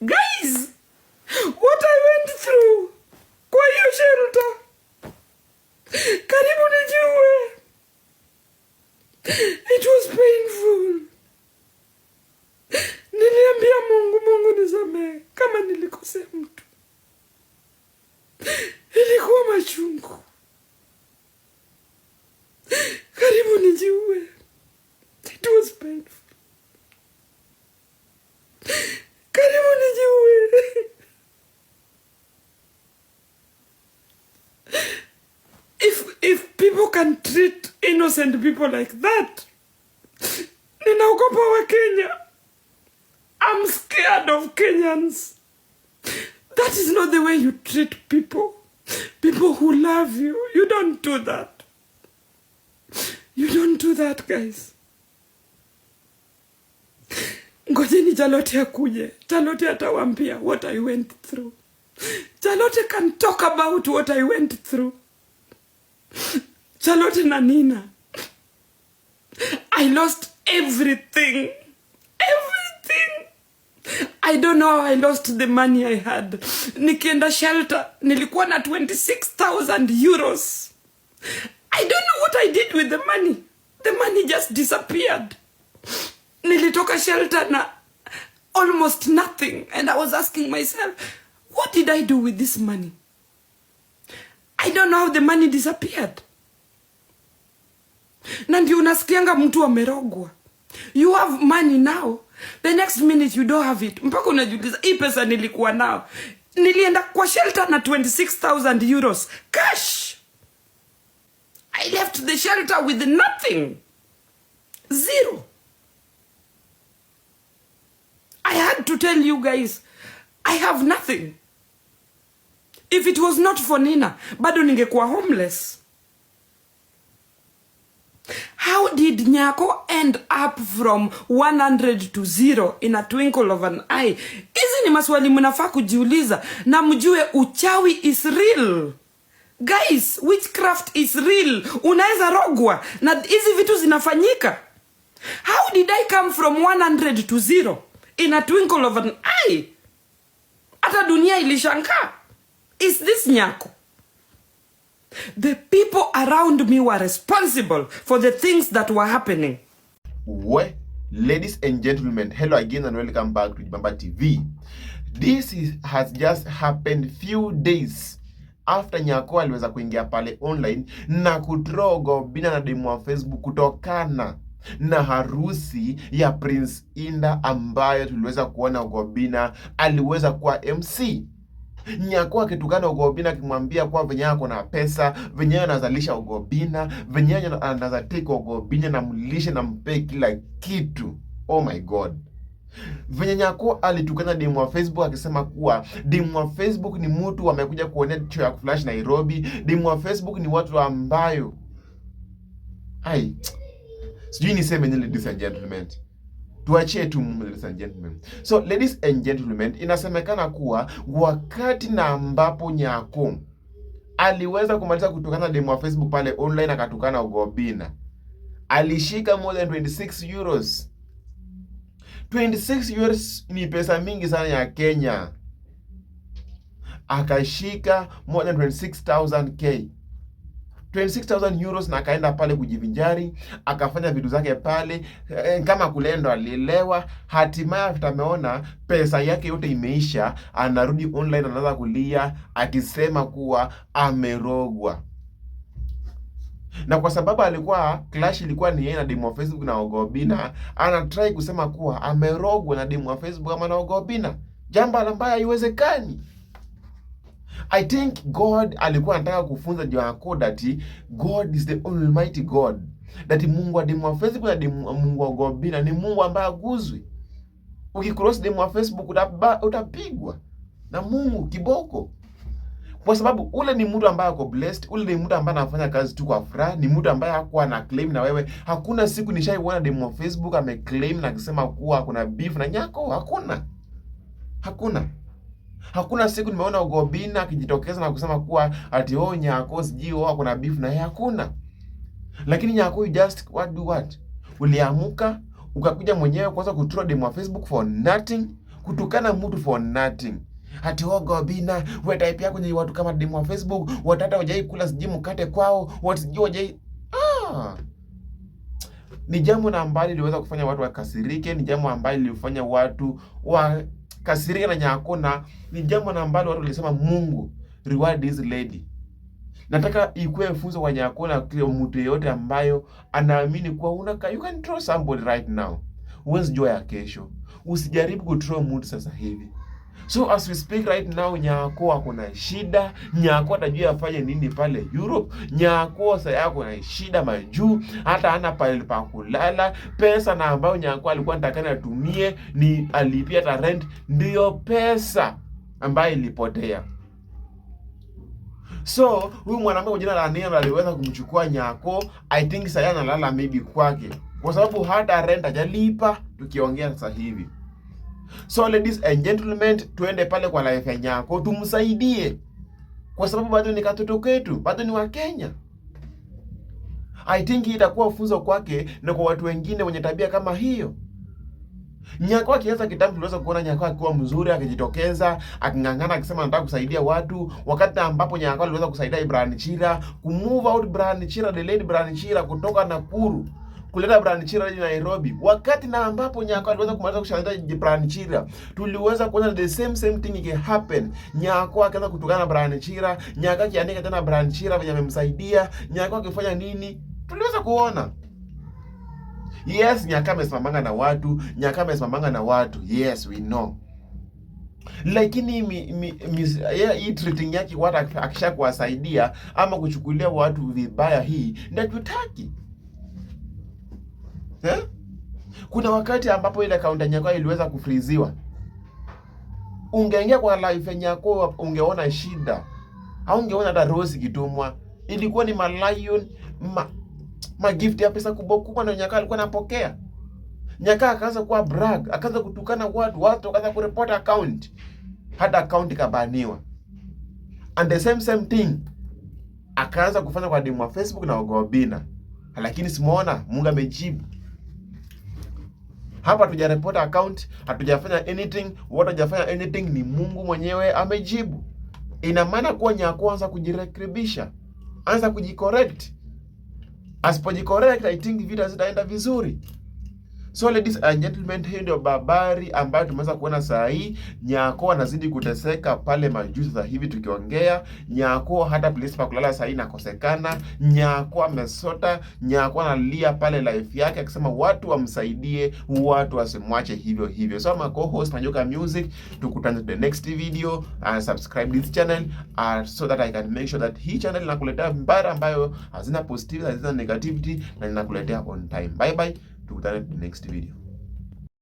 Guys, what I went through kwa hiyo shelter. Karibu nijiue. It was painful. Niliambia Mungu nisamehe kama nilikosea mtu. Ilikuwa machungu. Karibu nijiue. It was painful. Karibu nijiue. If people can treat innocent people like that, ninaogopa wa Kenya. I'm scared of Kenyans. That is not the way you treat people. People who love you. You don't do that. You don't do that, guys. Ngojeni Charlotte akuje. Charlotte atawaambia what I went through. Charlotte can talk about what I went through. Charlotte na Nina. I lost everything. Everything. I don't know how I lost the money I had. Nikienda shelter, nilikuwa na 26,000 euros. I don't know what I did with the money. The money just disappeared. Nilitoka shelter na almost nothing. And I was asking myself, what did I do with this money? I don't know how the money disappeared. Na ndio unasikianga mtu amerogwa. You have money now. The next minute you don't have it. Mpaka unajiuliza, hii pesa nilikuwa nao. Nilienda kwa shelter na 26,000 euros. Cash. I left the shelter with nothing. Zero. I had to tell you guys, I have nothing. If it was not for Nina, bado ningekuwa homeless. How did Nyako end up from 100 to 0 in a twinkle of an eye? Hizi ni maswali mnafaa kujiuliza na mjue uchawi is real. Guys, witchcraft is real. Unaweza rogwa na hizi vitu zinafanyika. How did I come from 100 to 0 in a twinkle of an eye? Hata dunia ilishangaa. Is this Nyako? The people around me were responsible for the things that were happening. Well, ladies and gentlemen, hello again and welcome back to Jibamba TV. This has just happened few days after Nyako aliweza kuingia pale online na kudraw Gobina na demu wa Facebook kutokana na harusi ya Prince Indah ambayo tuliweza kuona Gobina aliweza kuwa MC. Nyako akitukana Gobina akimwambia kwa venye yako na pesa, venye anazalisha Gobina, venye anazateka Gobina na mlishe na mpe kila kitu. Oh my God. Venye Nyako alitukana demu wa Facebook akisema kuwa demu wa Facebook ni mtu wamekuja kuonea show ya Flash Nairobi, demu wa Facebook ni watu ambayo sijui niseme nini, ladies and gentlemen. Tuachie tu, ladies and gentlemen. So ladies and gentlemen, inasemekana kuwa wakati na ambapo Nyako aliweza kumaliza kutukana demu wa Facebook pale online akatukana Gobina, alishika more than 26 euros. 26 euros ni pesa mingi sana ya Kenya. Akashika more than 26,000 26,000 euros na akaenda pale kujivinjari, akafanya vitu zake pale kama kulendo alielewa. Hatimaye tutameona pesa yake yote imeisha, anarudi online anaanza kulia akisema kuwa amerogwa. Na kwa sababu alikuwa clash ilikuwa ni yeye na demu wa Facebook na Gobina, ana try kusema kuwa amerogwa na demu wa Facebook ama na Gobina, jambo ambalo haiwezekani. I think God alikuwa anataka kufunza Nyako that God is the almighty God. That Mungu wa demu wa Facebook na Mungu wa Gobina ni Mungu ambaye aguzwi. Ukicross demu wa Facebook utapigwa na Mungu kiboko. Kwa sababu ule ni mtu ambaye ako blessed, ule ni mtu ambaye anafanya kazi tu kwa furaha, ni mtu ambaye hakuwa na claim na wewe. Hakuna siku nishaiona demu wa Facebook ameclaim na kusema kuwa kuna beef na Nyako. Hakuna siku nimeona Gobina akijitokeza na kusema kuwa ati Nyako sijui kuna beef na yeye. Hakuna. Lakini Nyako you just what? Uliamuka ukakuja mwenyewe kwanza kutroll demu wa Facebook for nothing, kutukana mtu for nothing. Ati Gobina, wewe type yako kwenye watu kama demo wa Facebook, watata wajai kula siji mkate kwao, wasijui wajai ni jambo na ambalo liweza kufanya watu wakasirike, ni jambo ambalo lilifanya watu wakasirike na Nyako, na ni jambo na ambalo watu walisema Mungu reward this lady. Nataka ikuwe funzo kwa Nyako na kila mtu yeyote ambayo anaamini kuwa you can throw somebody right now. Huwezi jua ya kesho. Usijaribu kuthrow mtu sasa hivi. So as we speak right now, Nyako ako na shida. Nyako atajua afanye nini pale Europe. Nyako sasa yako na shida majuu, hata hana pale pa kulala. Pesa na ambayo Nyako alikuwa anataka atumie ni alipia ta rent, ndio pesa ambayo ilipotea. So huyu mwanamke kwa jina la Nina aliweza kumchukua Nyako. I think sasa analala maybe kwake, kwa sababu hata rent hajalipa tukiongea sasa hivi. So ladies and gentlemen, tuende pale kwa life ya Nyako tumsaidie, kwa sababu bado ni katoto ketu, bado ni wa Kenya. I think itakuwa funzo kwake na kwa watu wengine wenye tabia kama hiyo. Nyako akianza kitambo tuliweza kuona Nyako akiwa mzuri, akijitokeza, akingangana, akisema anataka kusaidia watu, wakati ambapo Nyako aliweza kusaidia Brian Chira kumove out Brian Chira, the lady Brian Chira kutoka Nakuru kuleta Brian Chira hadi Nairobi. Wakati na ambapo Nyako aliweza kumaliza kusaidia Brian Chira, tuliweza kuona the same thing can happen. Nyako akaanza kutukana na Brian Chira, Nyako akianika tena Brian Chira venye amemsaidia, Nyako akifanya nini? Tuliweza kuona. Yes, Nyako amesimamanga na watu, Nyako amesimamanga na watu. Yes, we know. Lakini hii treating yake watu akisha kuwasaidia ama kuchukulia watu vibaya, hii ndio tutaki. Kuna wakati ambapo ile account ya Nyako iliweza kufriziwa. Ungeingia kwa live ya Nyako ungeona shida. Au ungeona hata Rose kitumwa. Ilikuwa ni Lion gift ya pesa kubwa na Nyako alikuwa anapokea. Nyako akaanza kuwa brag, akaanza kutukana watu wakaanza kureport account. Hata account ikabaniwa. And the same thing akaanza kufanya kwa demo wa Facebook na Gobina. Lakini simuona Mungu amejibu. Hapa hatujareport account, hatujafanya anything, watu hajafanya anything, ni Mungu mwenyewe amejibu. Ina maana kuwa Nyako anza kujirekebisha, anza kujicorrect. Asipojicorrect, I think vita zitaenda vizuri. So ladies and gentlemen, hii ndio babari ambayo tumeweza kuona saa hii. Nyako anazidi kuteseka pale majuzi za hivi tukiongea. Nyako hata place pa kulala saa hii nakosekana. Nyako amesota, Nyako analia pale life yake akisema watu wamsaidie, watu wasimwache hivyo. So my co-host Manyoka Music, tukutane the next video, and subscribe this channel so that I can make sure that hii channel inakuletea mbara ambayo hazina positivity, hazina negativity, na inakuletea on time. Bye bye. To the next video.